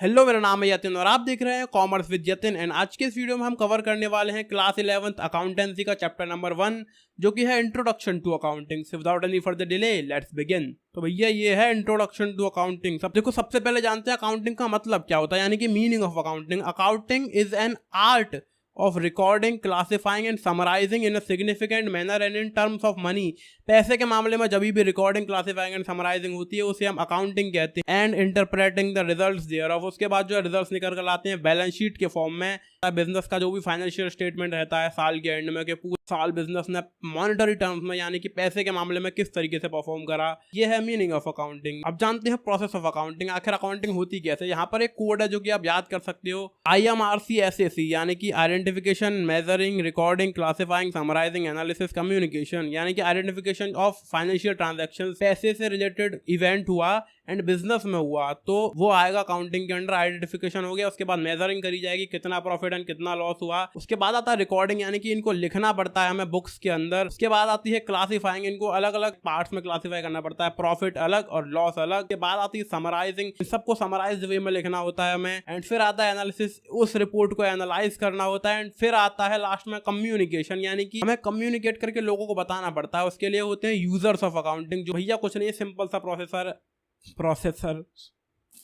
Hello, मेरा नाम है यतिन और आप देख रहे हैं कॉमर्स विद यतिन। एंड आज के इस वीडियो में हम कवर करने वाले हैं क्लास 11th अकाउंटेंसी का चैप्टर नंबर 1, जो कि है introduction to accounting. So without any further delay let's begin. तो भैया ये है इंट्रोडक्शन टू अकाउंटिंग। सबसे पहले जानते हैं अकाउंटिंग का मतलब क्या होता है, यानी कि meaning of accounting. Accounting is an art of recording, classifying and summarizing in a significant manner and in terms of money। पैसे के मामले में जब भी रिकॉर्डिंग, क्लासिफाइंग एंड समराइजिंग होती है उसे हम अकाउंटिंग कहते हैं। And interpreting the results thereof, उसके बाद जो रिजल्ट्स निकल कर लाते हैं बैलेंस शीट के फॉर्म में। बिजनेस का जो भी फाइनेंशियल स्टेटमेंट रहता है साल के एंड में, कि पूरा साल बिजनेस ने मॉनेटरी टर्म्स में यानी कि पैसे के मामले में किस तरीके से परफॉर्म करा, ये है मीनिंग ऑफ अकाउंटिंग। अब जानते हैं प्रोसेस ऑफ अकाउंटिंग। आखिर अकाउंटिंग होती कैसे। यहाँ पर एक कोड है जो कि आप याद कर सकते हो, IMRC-SAC, यानी कि identification, measuring, recording, classifying, summarising, analysis, communication. यानी कि आइडेंटिफिकेशन ऑफ फाइनेंशियल ट्रांजैक्शंस, पैसे से रिलेटेड इवेंट हुआ एंड बिजनेस में हुआ तो वो आएगा अकाउंटिंग के अंडर। आइडेंटिफिकेशन हो गया, उसके बाद मेजरिंग करी जाएगी, कितना प्रॉफिट एंड कितना लॉस हुआ। उसके बाद आता है रिकॉर्डिंग, यानी कि इनको लिखना पड़ता है हमें बुक्स के अंदर। उसके बाद आती है क्लासिफाइंग, इनको अलग अलग पार्ट्स में क्लासिफाई करना पड़ता है, प्रॉफिट अलग और लॉस अलग। के बाद आती है समराइजिंग, सबको समराइज वे में लिखना होता है हमें। एंड फिर आता है एनालिसिस, उस रिपोर्ट को एनालाइज करना होता है। एंड फिर आता है लास्ट में कम्युनिकेशन, यानी कि हमें कम्युनिकेट करके लोगों को बताना पड़ता है। उसके लिए होते हैं यूजर्स ऑफ अकाउंटिंग, जो भैया कुछ नहीं, सिंपल सा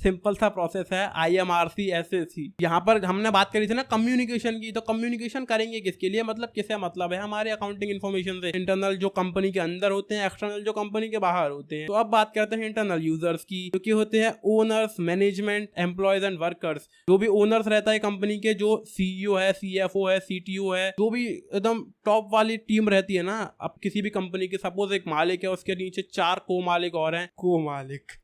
सिंपल सा प्रोसेस है IMRC-SAC। यहाँ पर हमने बात करी थी ना कम्युनिकेशन की, तो कम्युनिकेशन करेंगे किसके लिए, मतलब किसे मतलब है हमारे अकाउंटिंग इन्फॉर्मेशन से। इंटरनल जो कंपनी के अंदर होते हैं, एक्सटर्नल जो कंपनी के बाहर होते हैं। तो अब बात करते हैं इंटरनल यूजर्स की, जो कि होते हैं owners, management, employees and workers. जो भी ओनर्स रहता है कंपनी के, जो CEO है, CFO है, CTO है, जो भी एकदम टॉप वाली टीम रहती है ना। अब किसी भी कंपनी के सपोज एक मालिक है, उसके नीचे 4 को मालिक और हैं। को मालिक,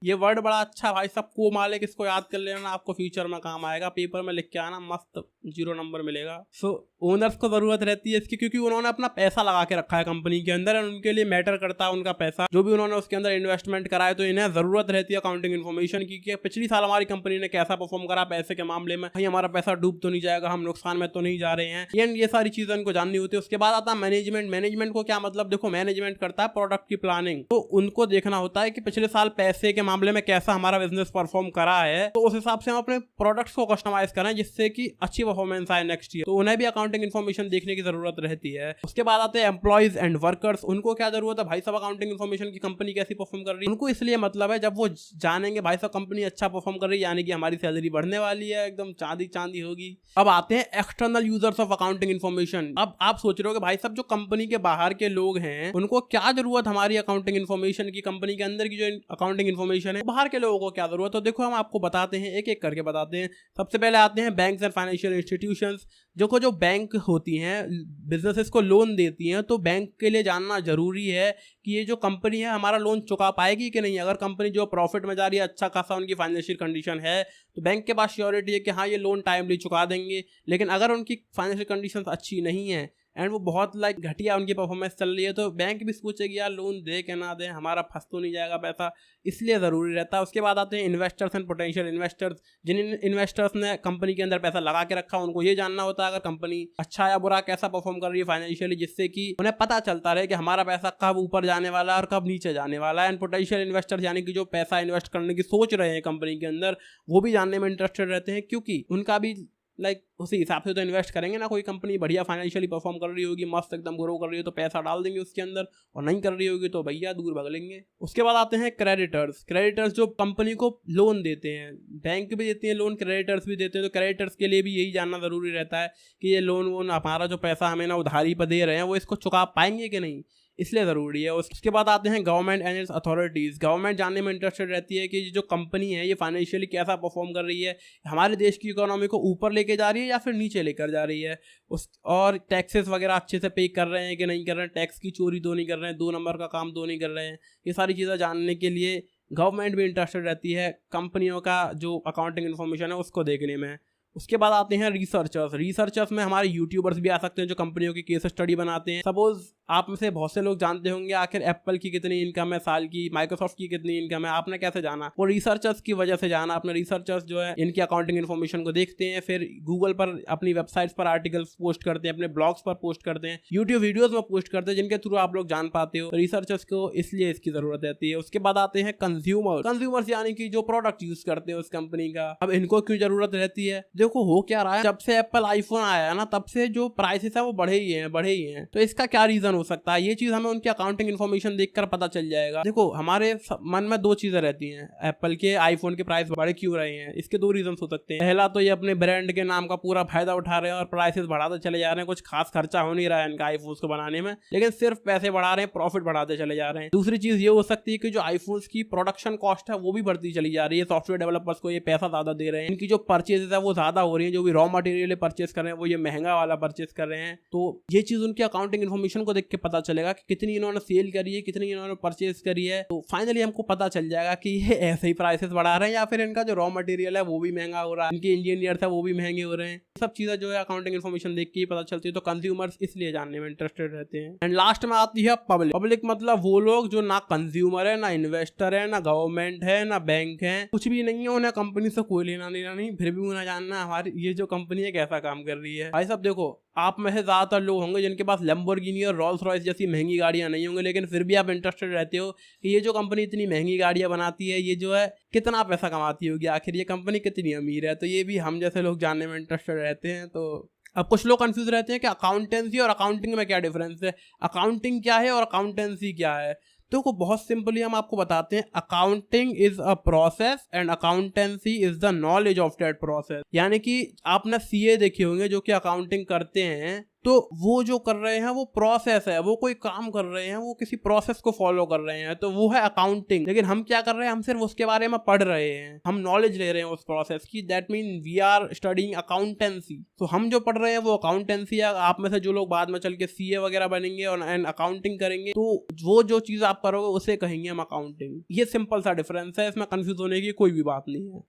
ये वर्ड बड़ा अच्छा भाई, सब को मालिक, इसको याद कर लेना, आपको फ्यूचर में काम आएगा। पेपर में लिख के आना, मस्त 0 नंबर मिलेगा। सो ओनर्स को जरूरत रहती है इसकी, क्योंकि उन्होंने अपना पैसा लगा के रखा है कंपनी के अंदर और उनके लिए मैटर करता है उनका पैसा, जो भी उन्होंने उसके अंदर इन्वेस्टमेंट करा है। तो इन्हें जरूरत रहती है अकाउंटिंग इन्फॉर्मेशन की, कि पिछली साल हमारी कंपनी ने कैसा परफॉर्म करा पैसे के मामले में, भाई हमारा पैसा डूब तो नहीं जाएगा, हम नुकसान में तो नहीं जा रहे हैं। ये सारी चीजें उनको जाननी होती है। उसके बाद आता है मैनेजमेंट। मैनेजमेंट को क्या मतलब, देखो मैनेजमेंट करता है प्रोडक्ट की प्लानिंग, तो उनको देखना होता है कि पिछले साल पैसे के मामले में कैसा हमारा बिजनेस परफॉर्म करा है, तो उस हिसाब से हम अपने प्रोडक्ट्स को कस्टमाइज करें जिससे कि अच्छी परफॉर्मेंस आए नेक्स्ट ईयर। तो उन्हें भी अकाउंटिंग इन्फॉर्मेशन देखने की जरूरत रहती है। उसके बाद आते हैं एम्प्लॉयज एंड वर्कर्स। उनको क्या जरूरत है, भाई सब अकाउंटिंग इन्फॉर्मेशन की कंपनी कैसी परफॉर्म कर रही है, उनको इसलिए मतलब है जब वो जानेंगे भाई सब कंपनी अच्छा परफॉर्म कर रही है, यानी कि हमारी सैलरी बढ़ने वाली है, एकदम चांदी चांदी होगी। अब आते हैं external users of accounting information. अब आप सोच रहे हो कि भाई सब जो कंपनी के बाहर के लोग हैं उनको क्या जरूरत हमारी अकाउंटिंग इन्फॉर्मेशन की, कंपनी के अंदर की जो अकाउंटिंग इन्फॉर्मेशन है बाहर के लोगों को क्या जरूरत है। तो देखो हम आपको बताते हैं, एक एक करके बताते हैं। सबसे पहले आते हैं बैंक्स एंड फाइनेंशियल इंस्टीट्यूशंस। जो बैंक होती हैं बिजनेसेस को लोन देती हैं, तो बैंक के लिए जानना जरूरी है कि ये जो कंपनी है हमारा लोन चुका पाएगी कि नहीं। अगर कंपनी जो प्रॉफिट में जा रही है, अच्छा खासा उनकी फाइनेंशियल कंडीशन है, तो बैंक के पास श्योरिटी है कि हाँ ये लोन टाइमली चुका देंगे। लेकिन अगर उनकी फाइनेंशियल कंडीशन अच्छी नहीं है एंड वो बहुत घटिया उनकी परफॉर्मेंस चल रही है, तो बैंक भी सोचेगी यार लोन दे के ना दे, हमारा फंस तो नहीं जाएगा पैसा, इसलिए ज़रूरी रहता है। उसके बाद आते हैं इन्वेस्टर्स एंड पोटेंशियल इन्वेस्टर्स। जिन इन्वेस्टर्स ने कंपनी के अंदर पैसा लगा के रखा, उनको ये जानना होता है अगर कंपनी अच्छा या बुरा कैसा परफॉर्म कर रही है फाइनेंशियली, जिससे कि उन्हें पता चलता रहे कि हमारा पैसा कब ऊपर जाने वाला है और कब नीचे जाने वाला है। एंड पोटेंशियल इन्वेस्टर्स यानी कि जो पैसा इन्वेस्ट करने की सोच रहे हैं कंपनी के अंदर, वो भी जानने में इंटरेस्टेड रहते हैं, क्योंकि उनका भी उसी हिसाब से तो इन्वेस्ट करेंगे ना। कोई कंपनी बढ़िया फाइनेंशियली परफॉर्म कर रही होगी, मस्त एकदम ग्रो कर रही हो, तो पैसा डाल देंगे उसके अंदर, और नहीं कर रही होगी तो भैया दूर भाग लेंगे। उसके बाद आते हैं क्रेडिटर्स जो कंपनी को लोन देते हैं, बैंक भी देते हैं लोन, क्रेडिटर्स भी देते हैं। तो क्रेडिटर्स के लिए भी यही जानना जरूरी रहता है कि ये लोन हमारा जो पैसा हमें ना उधारी पर दे रहे हैं वो इसको चुका पाएंगे कि नहीं, इसलिए ज़रूरी है। उसके बाद आते हैं government and it's authorities. Government जानने में इंटरेस्टेड रहती है कि जो कंपनी है ये फाइनेंशियली कैसा परफॉर्म कर रही है, हमारे देश की इकोनॉमी को ऊपर लेके जा रही है या फिर नीचे लेकर जा रही है, और टैक्सेस वगैरह अच्छे से पे कर रहे हैं कि नहीं कर रहे हैं, टैक्स की चोरी तो नहीं कर रहे हैं, 2 नंबर का काम तो नहीं कर रहे हैं। ये सारी चीज़ें जानने के लिए गवर्नमेंट भी इंटरेस्टेड रहती है कंपनियों का जो अकाउंटिंग इन्फॉर्मेशन है उसको देखने में। उसके बाद आते हैं रिसर्चर्स। रिसर्चर्स में हमारे यूट्यूबर्स भी आ सकते हैं जो कंपनियों की केस स्टडी बनाते हैं। सपोज आप में से बहुत से लोग जानते होंगे आखिर एप्पल की कितनी इनकम है साल की, माइक्रोसॉफ्ट की कितनी इनकम है, आपने कैसे जाना? वो रिसर्चर्स की वजह से जाना। अपने रिसर्चर्स जो है इनकी अकाउंटिंग इन्फॉर्मेशन को देखते हैं, फिर गूगल पर अपनी वेबसाइट्स पर आर्टिकल्स पोस्ट करते हैं, अपने ब्लॉग्स पर पोस्ट करते हैं, यूट्यूब वीडियोज में पोस्ट करते हैं, जिनके थ्रू आप लोग जान पाते हो। रिसर्चर्स को इसलिए इसकी जरूरत रहती है। उसके बाद आते हैं कंज्यूमर्स यानी कि जो प्रोडक्ट यूज करते हैं उस कंपनी का। अब इनको क्यों जरूरत रहती है? देखो हो क्या रहा है, जब से एप्पल आईफोन आया है ना तब से जो प्राइसेस है वो बढ़े ही हैं। तो इसका क्या रीजन हो सकता है? ये चीज हमें उनकी अकाउंटिंग इन्फॉर्मेशन देखकर पता चल जाएगा। देखो हमारे मन में दो चीजें रहती हैं, एप्पल के आईफोन के प्राइस बढ़े क्यों रहे हैं? इसके दो रीजन हो सकते हैं। पहला तो ये अपने ब्रांड के नाम का पूरा फायदा उठा रहे हैं और प्राइसेस बढ़ाते चले जा रहे हैं। कुछ खास खर्चा हो नहीं रहा है इनका आईफोन को बनाने में, लेकिन सिर्फ पैसे बढ़ा रहे हैं, प्रॉफिट बढ़ाते चले जा रहे हैं। दूसरी चीज ये हो सकती है कि जो आईफोन की प्रोडक्शन कॉस्ट है वो भी बढ़ती चली जा रही है। सॉफ्टवेयर डेवलपर्स को ये पैसा ज्यादा दे रहे हैं, इनकी जो परचेजेस है वो ज्यादा हो रही है, जो भी रॉ मटेरियल परचेस कर रहे हैं वो ये महंगा वाला परचेस कर रहे हैं। तो ये चीज उनकी अकाउंटिंग इन्फॉर्मेशन को देख के पता चलेगा कि कितनी इन्होंने सेल करी है, कितनी इन्होंने परचेज करी है। तो फाइनली हमको पता चल जाएगा कि ये ऐसे ही प्राइसेस बढ़ा रहे हैं या फिर इनका जो रॉ मटेरियल है वो भी महंगा हो रहा है, इनके इंजीनियर्स है वो भी महंगे हो रहे हैं। सब चीजें जो है अकाउंटिंग इन्फॉर्मेशन देख के ही पता चलती है। तो कंज्यूमर्स इसलिए जानने में इंटरेस्टेड रहते हैं। एंड लास्ट में आती है पब्लिक मतलब वो लोग जो ना कंज्यूमर है, ना इन्वेस्टर है, ना गवर्नमेंट है, ना बैंक है, कुछ भी नहीं है, उन्हें कंपनी से कोई लेना देना नहीं, फिर भी उन्हें जानना हमारी ये जो कंपनी है कैसा काम कर रही है। भाई साहब देखो, आप में से ज्यादातर लोग होंगे जिनके पास लैम्बोर्गिनी और रोल्स रॉयस जैसी महंगी गाड़ियां नहीं होंगी, लेकिन फिर भी आप इंटरेस्टेड रहते हो कि ये जो कंपनी इतनी महंगी गाड़ियां बनाती है ये जो है कितना पैसा कमाती होगी, आखिर ये कंपनी कितनी अमीर है। तो ये भी हम जैसे लोग जानने में इंटरेस्टेड रहते हैं। तो अब कुछ लोग कंफ्यूज रहते हैं कि अकाउंटेंसी और अकाउंटिंग में क्या डिफरेंस है, अकाउंटिंग क्या है और अकाउंटेंसी क्या है। तो बहुत सिंपली हम आपको बताते हैं, accounting is a process and accountancy is the knowledge of that process. यानी कि आपने सीए देखे होंगे जो कि अकाउंटिंग करते हैं, तो वो जो कर रहे हैं वो प्रोसेस है, वो कोई काम कर रहे हैं, वो किसी प्रोसेस को फॉलो कर रहे हैं, तो वो है अकाउंटिंग। लेकिन हम क्या कर रहे हैं, हम सिर्फ उसके बारे में पढ़ रहे हैं, हम नॉलेज ले रहे हैं उस प्रोसेस की। That mean we are studying accountancy. तो हम जो पढ़ रहे हैं वो अकाउंटेंसी है। आप में से जो लोग बाद में चल के सीए वगैरह बनेंगे और एंड अकाउंटिंग करेंगे, तो वो जो चीज आप करोगे उसे कहेंगे हम अकाउंटिंग। ये सिंपल सा डिफरेंस है, इसमें कंफ्यूज होने की कोई भी बात नहीं है।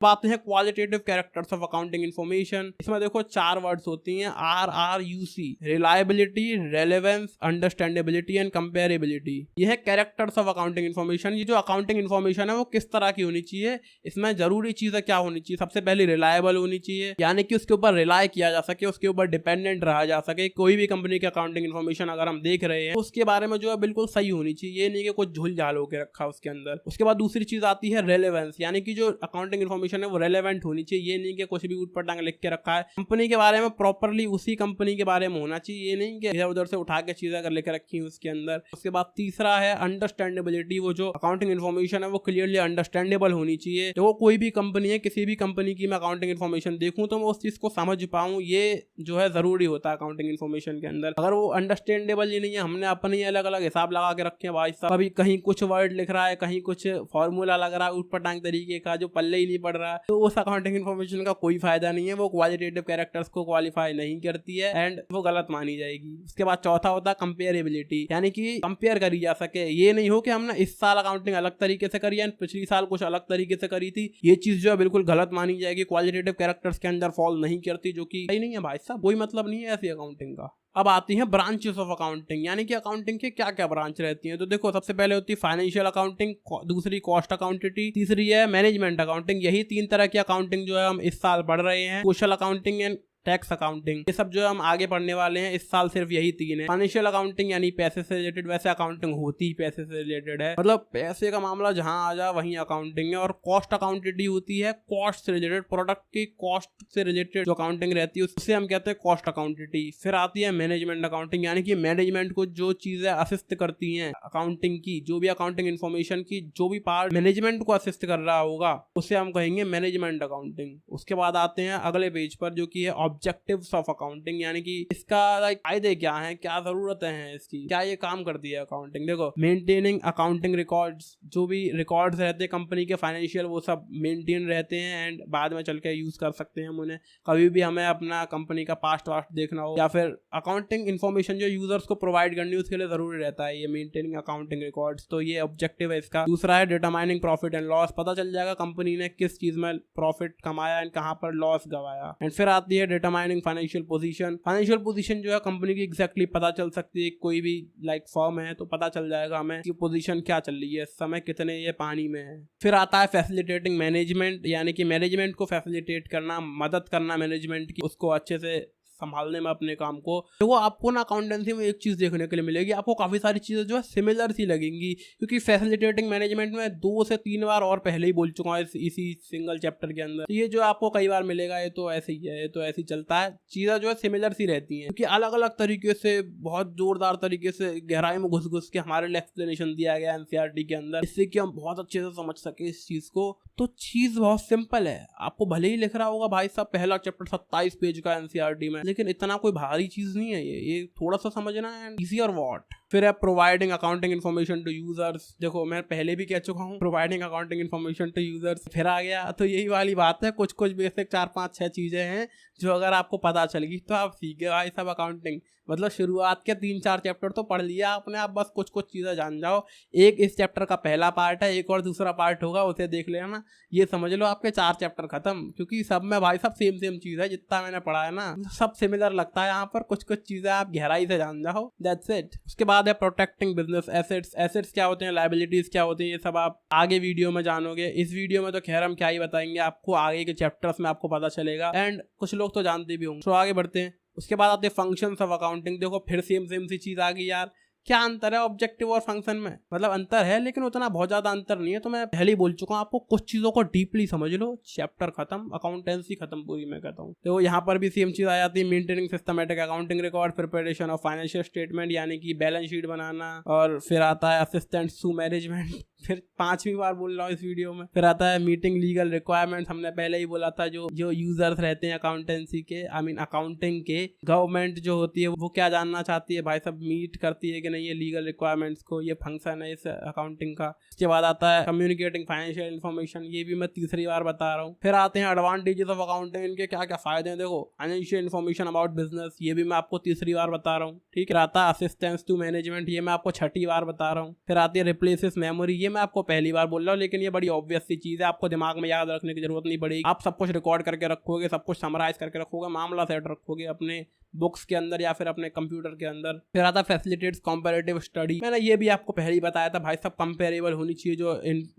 बात है qualitative characters of accounting information. इसमें देखो 4 वर्ड्स होती हैं, RRUC, reliability, relevance, understandability and comparability. ये है कैरेक्टर्स ऑफ अकाउंटिंग इन्फॉर्मेशन। ये जो अकाउंटिंग इन्फॉर्मेशन है वो किस तरह की होनी चाहिए, इसमें जरूरी चीजें क्या होनी चाहिए। सबसे पहले रिलायबल होनी चाहिए, यानी कि उसके ऊपर रिलाय किया जा सके, उसके ऊपर डिपेंडेंट रहा जा सके। कोई भी कंपनी की अकाउंटिंग इन्फॉर्मेशन अगर हम देख रहे हैं उसके बारे में जो है बिल्कुल सही होनी चाहिए, ये नहीं कि कुछ झुल झाल होकर रखा उसके अंदर। उसके बाद दूसरी चीज आती है रेलेवेंस, यानी कि जो अकाउंटिंग इन्फॉर्मेशन है वो रेलेवेंट होनी चाहिए। ये नहीं कि कुछ भी ऊटपटांग लिख के रखा है, कंपनी के बारे में प्रॉपर्ली उसी कंपनी के बारे में होना चाहिए। ये नहीं कि इधर उधर से उठा के चीजें अगर लिख रखी है उसके अंदर। उसके बाद तीसरा है अंडरस्टैंडेबिलिटी, वो जो अकाउंटिंग इन्फॉर्मेशन है वो क्लियरली अंडरस्टैंडेबल होनी चाहिए। जो कोई भी कंपनी है, किसी भी कंपनी की मैं अकाउंटिंग इन्फॉर्मेशन देखूं तो मैं उस चीज को समझ पाऊं, ये जो है जरूरी होता है अकाउंटिंग इन्फॉर्मेशन के अंदर। अगर वो अंडरस्टैंडेबल ही नहीं है, हमने अपने अलग अलग हिसाब लगा के रखे हैं भाई साहब, अभी कहीं कुछ वर्ड लिख रहा है, कहीं कुछ फॉर्मूला लग रहा है ऊटपटांग तरीके का जो पल्ले ही नहीं पड़ रहा है, तो उस अकाउंटिंग इन्फॉर्मेशन का कोई फायदा नहीं है। वो क्वालिटेटिव कैरेक्टर्स को क्वालिफाई नहीं करती है एंड वो गलत मानी जाएगी। उसके बाद चौथा होता है कंपेरेबिलिटी, यानी कि कंपेयर करी जा सके। ये नहीं हो कि हमने इस साल अकाउंटिंग अलग तरीके से करी है, पिछली साल कुछ अलग तरीके से करी थी, ये चीज जो है बिल्कुल गलत मानी जाएगी, क्वालिटेटिव कैरेक्टर्स के अंदर फॉल नहीं करती, जो कि सही नहीं है भाई साहब, कोई मतलब नहीं है ऐसी अकाउंटिंग का। अब आती हैं ब्रांचेस ऑफ अकाउंटिंग, यानी कि अकाउंटिंग के क्या क्या ब्रांच रहती हैं। तो देखो सबसे पहले होती है फाइनेंशियल अकाउंटिंग, दूसरी कॉस्ट अकाउंटिंग, तीसरी है मैनेजमेंट अकाउंटिंग। यही 3 तरह की अकाउंटिंग जो है हम इस साल पढ़ रहे हैं। Social accounting and tax accounting, ये सब जो हम आगे पढ़ने वाले हैं इस साल, सिर्फ यही 3 है। फाइनेंशियल अकाउंटिंग यानी पैसे से रिलेटेड, वैसे अकाउंटिंग होती ही पैसे से रिलेटेड है, मतलब पैसे का मामला जहां आ जा वहीं अकाउंटिंग है। और कॉस्ट अकाउंटिंग होती है कॉस्ट से रिलेटेड, प्रोडक्ट की कॉस्ट से रिलेटेड जो अकाउंटिंग रहती है उससे हम कहते हैं कॉस्ट अकाउंटिंग। फिर आती है मैनेजमेंट अकाउंटिंग, यानी कि मैनेजमेंट को जो चीजें असिस्ट करती हैं अकाउंटिंग की, जो भी अकाउंटिंग इन्फॉर्मेशन की जो भी पार्ट मैनेजमेंट को असिस्ट कर रहा होगा उसे हम कहेंगे मैनेजमेंट अकाउंटिंग। उसके बाद आते हैं अगले पेज पर जो कि है ऑब्जेक्टिव्स ऑफ अकाउंटिंग, यानी कि इसका लाइक फायदे क्या हैं, क्या जरूरतें हैं इसकी, क्या ये काम करती है अकाउंटिंग। देखो, मेंटेनिंग अकाउंटिंग रिकॉर्ड्स, जो भी रिकॉर्ड्स रहते हैं कंपनी के फाइनेंशियल, वो सब मेंटेन रहते हैं एंड बाद में चल के यूज कर सकते हैं हम उन्हें। कभी भी हमें अपना कंपनी का पास्ट वास्ट देखना हो या फिर अकाउंटिंग इन्फॉर्मेशन जो यूजर्स को प्रोवाइड करनी है उसके लिए जरूरी रहता है ये मेंटेनिंग अकाउंटिंग रिकॉर्ड्स। तो ये ऑब्जेक्टिव है इसका। दूसरा है डिटरमाइनिंग प्रॉफिट एंड लॉस, पता चल जाएगा कंपनी ने किस चीज में प्रॉफिट कमाया एंड कहां पर लॉस गवाया। एंड फिर आती है determining financial position. Financial position जो है कंपनी की एग्जैक्टली पता चल सकती है, कोई भी लाइक फर्म है तो पता चल जाएगा हमें कि पोजीशन क्या चल रही है इस समय, कितने ये पानी में है। फिर आता है फैसिलिटेटिंग मैनेजमेंट, यानी कि मैनेजमेंट को फैसिलिटेट करना, मदद करना मैनेजमेंट की, उसको अच्छे से संभालने में अपने काम को। तो वो आपको ना अकाउंटेंसी में एक चीज देखने के लिए मिलेगी, आपको काफी सारी चीजें जो है सिमिलर सी लगेंगी, क्योंकि फैसिलिटेटिंग मैनेजमेंट में 2 से 3 बार और पहले ही बोल चुका हूँ इसी सिंगल चैप्टर के अंदर। तो ये जो आपको कई बार मिलेगा ये तो ऐसे ही है, ये तो ऐसे ही चलता है, चीजें जो है सिमिलर सी रहती हैं, क्योंकि अलग अलग तरीके से बहुत जोरदार तरीके से गहराई में घुस के हमारे लिए एक्सप्लेनेशन दिया गया एनसीईआरटी के अंदर, जिससे कि हम बहुत अच्छे से समझ सके इस चीज को। तो चीज बहुत सिंपल है, आपको भले ही लिख रहा होगा भाई साहब पहला चैप्टर 27 पेज का एनसीईआरटी में, लेकिन इतना कोई भारी चीज नहीं है ये थोड़ा सा समझना है, इजी और व्हाट। फिर है providing accounting information to users. देखो मैं पहले भी कह चुका हूँ providing accounting information to users, फिर आ गया तो यही वाली बात है, कुछ कुछ बेसिक 4-5-6 चीजें हैं जो अगर आपको पता चल गई तो आप सीख गए भाई साहब अकाउंटिंग। मतलब शुरुआत के 3-4 चैप्टर तो पढ़ लिया आपने, आप बस कुछ कुछ चीजें जान जाओ। एक इस चैप्टर का पहला पार्ट है, एक और दूसरा पार्ट होगा, उसे देख लेना, ये समझ लो आपके 4 चैप्टर खत्म। क्योंकि सब में भाई साहब सेम चीज है, जितना मैंने पढ़ा है ना सब सिमिलर लगता है यहाँ पर, कुछ कुछ चीजें आप गहराई से जान जाओ, दैट्स इट। उसके बाद है प्रोटेक्टिंग बिजनेस एसेट्स। एसेट्स क्या होते हैं, लायबिलिटीज क्या होती हैं, ये सब आप आगे वीडियो में जानोगे। इस वीडियो में तो खैर हम क्या ही बताएंगे आपको, आगे के चैप्टर्स में आपको पता चलेगा एंड कुछ लोग तो जानते भी होंगे। तो आगे बढ़ते हैं। उसके बाद आते हैं फंक्शंस ऑफ अकाउंटिंग। देखो फिर सेम सी चीज आ गई यार, क्या अंतर है ऑब्जेक्टिव और फंक्शन में? मतलब अंतर है लेकिन उतना बहुत ज्यादा अंतर नहीं है, तो मैं पहले ही बोल चुका हूँ आपको, कुछ चीजों को डीपली समझ लो, चैप्टर खत्म, अकाउंटेंसी खत्म पूरी मैं कहता हूँ। तो यहाँ पर भी सेम चीज आ जाती है, maintaining systematic accounting record, preparation of financial statement यानी कि बैलेंस शीट बनाना, और फिर आता है असिस्टेंट टू मैनेजमेंट, फिर 5वीं बार बोल रहा हूँ इस वीडियो में। फिर आता है मीटिंग लीगल रिक्वायरमेंट्स, हमने पहले ही बोला था, जो यूजर्स रहते हैं अकाउंटेंसी के, आई मीन अकाउंटिंग के, गवर्नमेंट जो होती है वो क्या जानना चाहती है भाई सब, मीट करती है कि नहीं ये लीगल रिक्वायरमेंट्स को, ये फंक्शन है इस अकाउंटिंग का। इसके बाद आता है कम्युनिकेटिंग फाइनेंशियल इन्फॉर्मेशन, ये भी मैं तीसरी बार बता रहा हूँ। फिर आते हैं एडवांटेजेस ऑफ अकाउंटिंग, इनके क्या क्या फायदे हैं। देखो फाइनेंशियल इन्फॉर्मेशन अबाउट बिजनेस, ये भी मैं आपको तीसरी बार बता रहा हूँ, ठीक है। आता है असिस्टेंस टू मैनेजमेंट, ये मैं आपको 6ठी बार बता रहा हूँ। फिर आती है रिप्लेसेस मेमोरी, ये मैं आपको पहली बार बोल रहा हूँ, लेकिन ये बड़ी ऑब्वियस सी चीज है, आपको दिमाग में याद रखने की जरूरत नहीं पड़ेगी। आप सब कुछ रिकॉर्ड करके रखोगे, सब कुछ समराइज करके रखोगे, मामला सेट रखोगे अपने बुक्स के अंदर या फिर अपने कंप्यूटर के अंदर। फिर आता है फैसिलिटेट्स कंपैरेटिव स्टडी, मैंने ये भी आपको पहले ही बताया था भाई सब, कंपेरेबल होनी चाहिए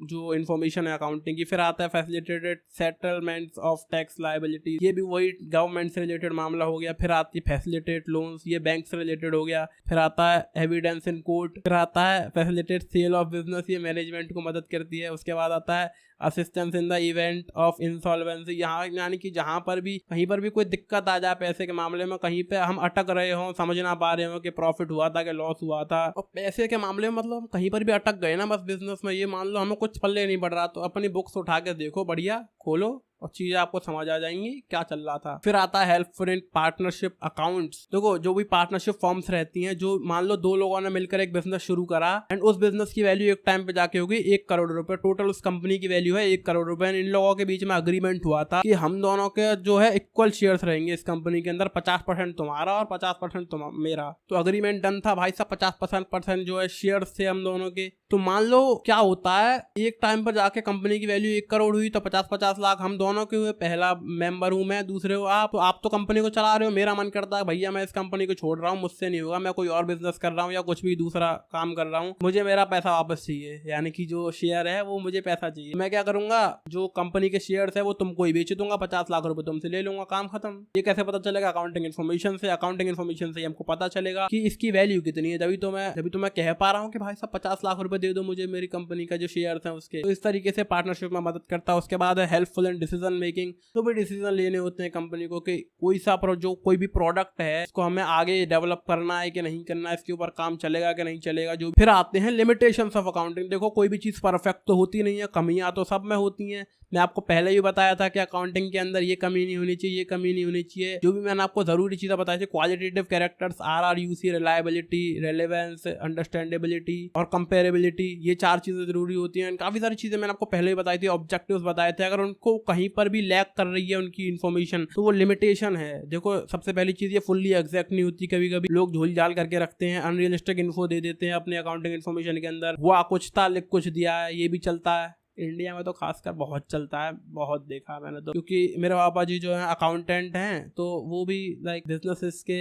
जो इन्फॉर्मेशन है अकाउंटिंग की। फिर आता है facilitated settlements of tax liability, ये भी वही गवर्नमेंट से रिलेटेड मामला हो गया। फिर आती है फैसिलिटेट लोन्स, ये बैंक से रिलेटेड हो गया। फिर आता है एविडेंस इन कोर्ट। फिर आता है फैसिलिटेट सेल ऑफ बिजनेस, ये मैनेजमेंट को मदद करती है। उसके बाद आता है assistance in the event of insolvency, यहाँ यानी कि जहाँ पर भी कहीं पर भी कोई दिक्कत आ जाए पैसे के मामले में, कहीं पे हम अटक रहे हो, समझ ना पा रहे हो कि प्रॉफिट हुआ था कि लॉस हुआ था, और पैसे के मामले में मतलब हम कहीं पर भी अटक गए ना बस बिजनेस में, ये मान लो हमें कुछ पल्ले नहीं पड़ रहा, तो अपनी बुक्स उठा के देखो, बढ़िया खोलो और चीजें आपको समझ आ जाएंगी क्या चल रहा था। फिर आता है हेल्पफुल इन पार्टनरशिप अकाउंट्स। देखो जो भी पार्टनरशिप फॉर्म्स रहती हैं, जो मान लो 2 लोगों ने मिलकर एक बिजनेस शुरू करा एंड उस बिजनेस की वैल्यू एक टाइम पे जाके होगी 1 करोड़ रुपए, टोटल उस कंपनी की वैल्यू है 1 करोड़ रुपए। इन लोगों के बीच में अग्रीमेंट हुआ था कि हम दोनों के जो है इक्वल शेयर्स रहेंगे इस कंपनी के अंदर, 50% तुम्हारा और 50% मेरा। तो अग्रीमेंट डन था भाई साहब, 50% जो है शेयर थे हम दोनों के। तो मान लो क्या होता है, एक टाइम पर जाके कंपनी की वैल्यू 1 करोड़ हुई, तो 50-50 लाख हम दोनों के हुए। पहला मेंबर हूं मैं, दूसरे हो आप, तो आप तो कंपनी को चला रहे हो, मेरा मन करता है भैया मैं इस कंपनी को छोड़ रहा हूँ, मुझसे नहीं होगा, मैं कोई और बिजनेस कर रहा हूँ या कुछ भी दूसरा काम कर रहा हूँ, मुझे मेरा पैसा वापस चाहिए, यानी कि जो शेयर है वो मुझे पैसा चाहिए। मैं क्या करूंगा, जो कंपनी के शेयर्स है वो तुमको ही बेच दूंगा, 50 लाख रुपए तुमसे ले लूंगा, काम खत्म। ये कैसे पता चलेगा? अकाउंटिंग इन्फॉर्मेशन से। अकाउंटिंग इन्फॉर्मेशन से हमको पता चलेगा कि इसकी वैल्यू कितनी है। जब तो मैं कह पा रहा हूँ कि भाई साहब 50 लाख रुपए दे दो मुझे मेरी कंपनी का जो शेयर्स हैं उसके। तो इस तरीके से पार्टनरशिप में मदद करता है। उसके बाद है हेल्पफुल इन डिसीजन मेकिंग। तो भी डिसीजन लेने होते हैं कंपनी को कि कोई भी प्रोडक्ट है इसको हमें आगे डेवलप करना है कि नहीं करना है, इसके ऊपर काम चलेगा कि नहीं चलेगा। जो फिर आते हैं लिमिटेशंस ऑफ अकाउंटिंग। देखो कोई भी चीज परफेक्ट तो होती नहीं है, कमियां तो सब में होती हैं। मैं आपको पहले ही बताया था कि अकाउंटिंग के अंदर ये कमी नहीं होनी चाहिए, ये कमी नहीं होनी चाहिए। जो भी मैंने आपको जरूरी चीजें बताई थी, qualitative characters, RRUC, reliability, relevance, understandability और कंपेरेबिलिटी, ये 4 चीजें जरूरी होती हैं। काफी सारी चीजें मैंने आपको पहले ही बताई थी, ऑब्जेक्टिव्स बताए थे। अगर उनको कहीं पर भी लैक कर रही है उनकी इन्फॉर्मेशन तो वो लिमिटेशन है। देखो सबसे पहली चीज, ये फुल्ली एग्जैक्ट नहीं होती। कभी कभी लोग झोल झाल करके रखते हैं, अनरियलिस्टिक इन्फो दे देते हैं अपने अकाउंटिंग इन्फॉर्मेशन के अंदर। हुआ कुछ था, लिख कुछ दिया है, ये भी चलता है। इंडिया में तो खासकर बहुत चलता है, बहुत देखा मैंने तो। क्योंकि मेरे पापा जी जो है अकाउंटेंट हैं, तो वो भी लाइक बिजनेसेस के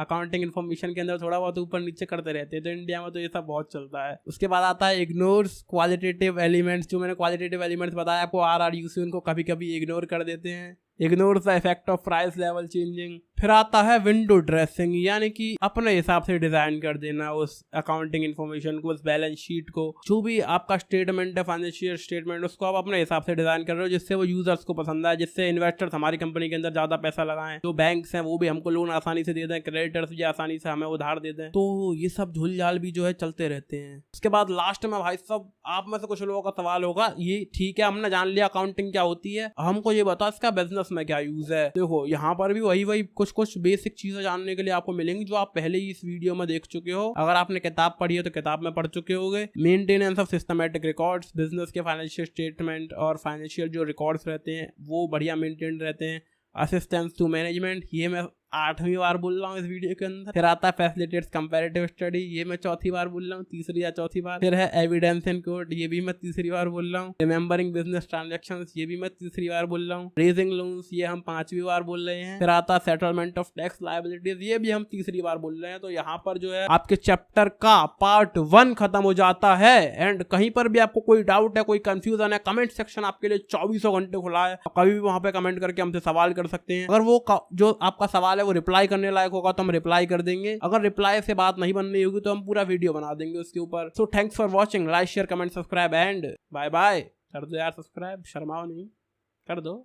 अकाउंटिंग इन्फॉर्मेशन के अंदर थोड़ा बहुत ऊपर नीचे करते रहते हैं। तो इंडिया में तो ये सब बहुत चलता है। उसके बाद आता है इग्नोर्स क्वालिटेटिव एलिमेंट्स। जो मैंने क्वालिटेटिव एलिमेंट्स बताया आपको, RRUC, उनको कभी कभी इग्नोर कर देते हैं। Ignores the effect of price level changing. फिर आता है विंडो ड्रेसिंग, यानी कि अपने हिसाब से डिजाइन कर देना उस अकाउंटिंग इन्फॉर्मेशन को, उस बैलेंस शीट को। जो भी आपका स्टेटमेंट है, फाइनेंशियल स्टेटमेंट, उसको आप अपने हिसाब से डिजाइन कर रहे हो जिससे वो यूजर्स को पसंद आए, जिससे इन्वेस्टर्स हमारी कंपनी के अंदर ज्यादा पैसा लगाएं, जो बैंक्स हैं वो भी हमको लोन आसानी से दे दें, क्रेडिटर्स भी आसानी से हमें उधार दे दें। तो ये सब झूल झाल भी जो है चलते रहते हैं। उसके बाद लास्ट में भाई साहब, आप में से कुछ लोगों का सवाल होगा, ये ठीक है हमने जान लिया अकाउंटिंग क्या होती है, हमको ये बताओ इसका बिजनेस में क्या यूज है। देखो यहाँ पर भी वही कुछ बेसिक चीजें जानने के लिए आपको मिलेंगी जो आप पहले ही इस वीडियो में देख चुके हो। अगर आपने किताब पढ़ी है तो किताब में पढ़ चुके होंगे। Maintenance of systematic records, business के फाइनेंशियल स्टेटमेंट और फाइनेंशियल जो रिकॉर्ड्स रहते हैं वो बढ़िया मेंटेन रहते हैं। असिस्टेंस टू मैनेजमेंट, ये मैं 8वीं बार बोल रहा हूँ इस वीडियो के अंदर। फिर आता है फैसिलिटेट्स कंपैरेटिव स्टडी, ये मैं 4थी बार बोल रहा हूँ, 3री या 4थी बार। फिर है एविडेंस इन कोर्ट, ये भी मैं 3री बार बोल रहा हूँ। रिमेंबरिंग बिजनेस ट्रांजैक्शंस, ये भी मैं 3री बार बोल रहा हूँ। रेजिंग लोन्स, ये हम 5वीं बार बोल रहे हैं। फिर आता है सेटलमेंट ऑफ टैक्स लायबिलिटीज, ये भी हम 3री बार बोल रहे हैं। तो यहाँ पर जो है आपके चैप्टर का पार्ट 1 खत्म हो जाता है। एंड कहीं पर भी आपको कोई डाउट है, कोई कंफ्यूजन है, कमेंट सेक्शन आपके लिए 24 घंटे खुला है। कभी भी वहां पे कमेंट करके हमसे सवाल कर सकते हैं। अगर वो जो आपका सवाल है वो रिप्लाई करने लायक होगा तो हम रिप्लाई कर देंगे। अगर रिप्लाई से बात नहीं बननी होगी तो हम पूरा वीडियो बना देंगे उसके ऊपर। So thanks for watching, like share comment subscribe and bye bye. कर दो यार सब्सक्राइब, शर्माओ नहीं, कर दो।